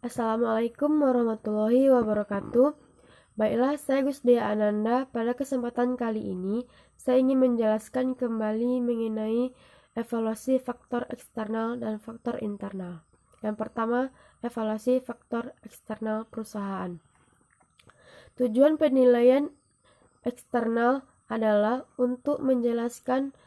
Assalamualaikum warahmatullahi wabarakatuh. Baiklah, saya Gusdia Ananda. Pada kesempatan kali ini, saya ingin menjelaskan kembali mengenai evaluasi faktor eksternal dan faktor internal. Yang pertama, evaluasi faktor eksternal perusahaan. Tujuan penilaian eksternal adalah untuk menjelaskan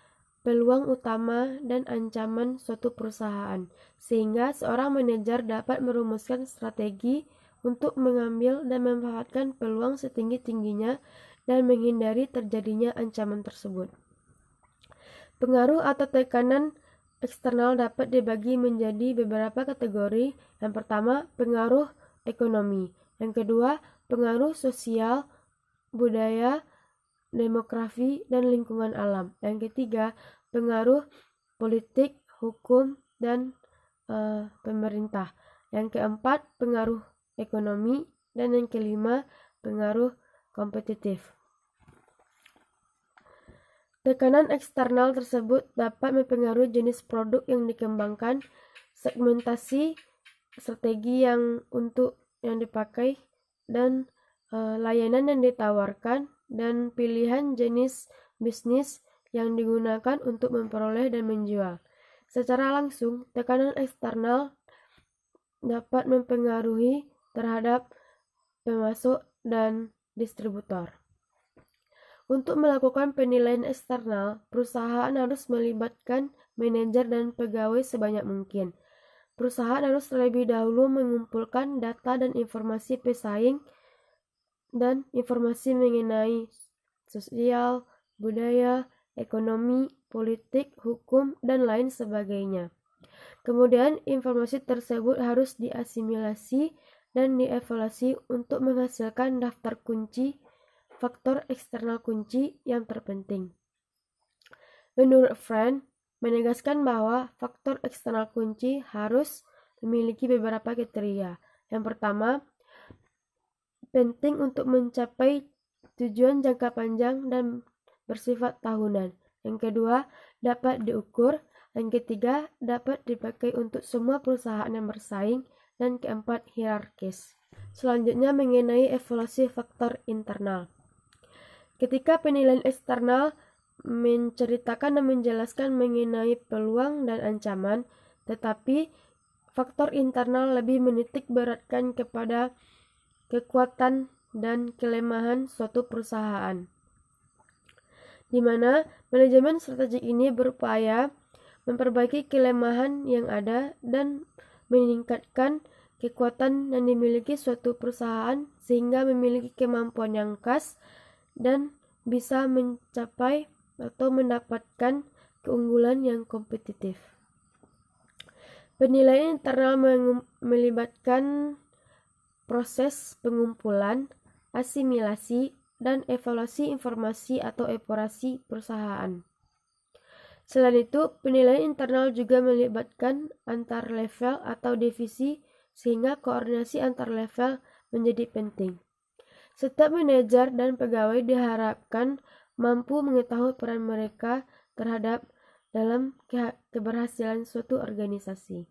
peluang utama dan ancaman suatu perusahaan, sehingga seorang manajer dapat merumuskan strategi untuk mengambil dan memanfaatkan peluang setinggi-tingginya dan menghindari terjadinya ancaman tersebut. Pengaruh atau tekanan eksternal dapat dibagi menjadi beberapa kategori. Yang pertama, pengaruh ekonomi. Yang kedua, pengaruh sosial, budaya, demografi, dan lingkungan alam. Yang ketiga, pengaruh politik, hukum, dan pemerintah. Yang keempat, pengaruh ekonomi. Dan yang kelima, pengaruh kompetitif. Tekanan eksternal tersebut dapat mempengaruhi jenis produk yang dikembangkan, segmentasi strategi yang dipakai, dan layanan yang ditawarkan, dan pilihan jenis bisnis yang digunakan untuk memperoleh dan menjual. Secara langsung, tekanan eksternal dapat mempengaruhi terhadap pemasok dan distributor. Untuk melakukan penilaian eksternal, perusahaan harus melibatkan manajer dan pegawai sebanyak mungkin. Perusahaan harus terlebih dahulu mengumpulkan data dan informasi pesaing dan informasi mengenai sosial, budaya, ekonomi, politik, hukum, dan lain sebagainya. Kemudian informasi tersebut harus diasimilasi dan dievaluasi untuk menghasilkan daftar kunci faktor eksternal kunci yang terpenting. Menurut Friend, menegaskan bahwa faktor eksternal kunci harus memiliki beberapa kriteria. Yang pertama, penting untuk mencapai tujuan jangka panjang dan bersifat tahunan. Yang kedua, dapat diukur. Yang ketiga, dapat dipakai untuk semua perusahaan yang bersaing. Dan keempat, hierarkis. Selanjutnya mengenai evaluasi faktor internal. Ketika penilaian eksternal menceritakan dan menjelaskan mengenai peluang dan ancaman, tetapi faktor internal lebih menitik beratkan kepada kekuatan dan kelemahan suatu perusahaan, di mana manajemen strategik ini berupaya memperbaiki kelemahan yang ada dan meningkatkan kekuatan yang dimiliki suatu perusahaan sehingga memiliki kemampuan yang khas dan bisa mencapai atau mendapatkan keunggulan yang kompetitif. Penilaian internal melibatkan proses pengumpulan, asimilasi, dan evaluasi informasi atau operasi perusahaan. Selain itu, penilaian internal juga melibatkan antar level atau divisi sehingga koordinasi antar level menjadi penting. Setiap manajer dan pegawai diharapkan mampu mengetahui peran mereka terhadap dalam keberhasilan suatu organisasi.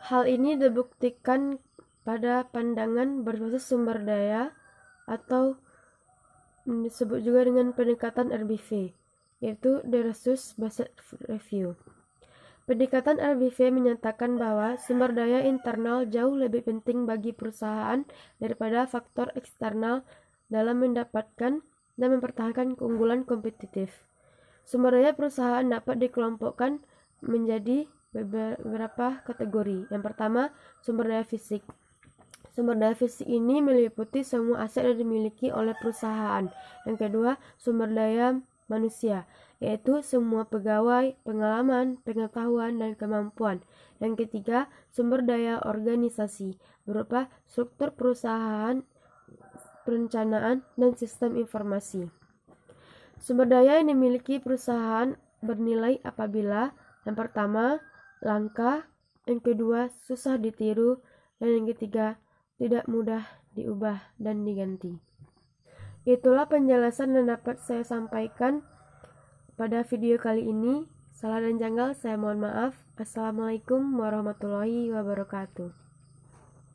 Hal ini dibuktikan pada pandangan berbasis sumber daya atau disebut juga dengan pendekatan RBV, yaitu The Resource Based Review. Pendekatan RBV menyatakan bahwa sumber daya internal jauh lebih penting bagi perusahaan daripada faktor eksternal dalam mendapatkan dan mempertahankan keunggulan kompetitif. Sumber daya perusahaan dapat dikelompokkan menjadi beberapa kategori. Yang pertama, sumber daya fisik. Sumber daya fisik ini meliputi semua aset yang dimiliki oleh perusahaan. Yang kedua, sumber daya manusia, yaitu semua pegawai, pengalaman, pengetahuan, dan kemampuan. Yang ketiga, sumber daya organisasi, berupa struktur perusahaan, perencanaan, dan sistem informasi. Sumber daya yang dimiliki perusahaan bernilai apabila yang pertama, langka, yang kedua, susah ditiru, dan yang ketiga, tidak mudah diubah dan diganti. Itulah penjelasan yang dapat saya sampaikan pada video kali ini. Salah dan janggal saya mohon maaf. Assalamualaikum warahmatullahi wabarakatuh.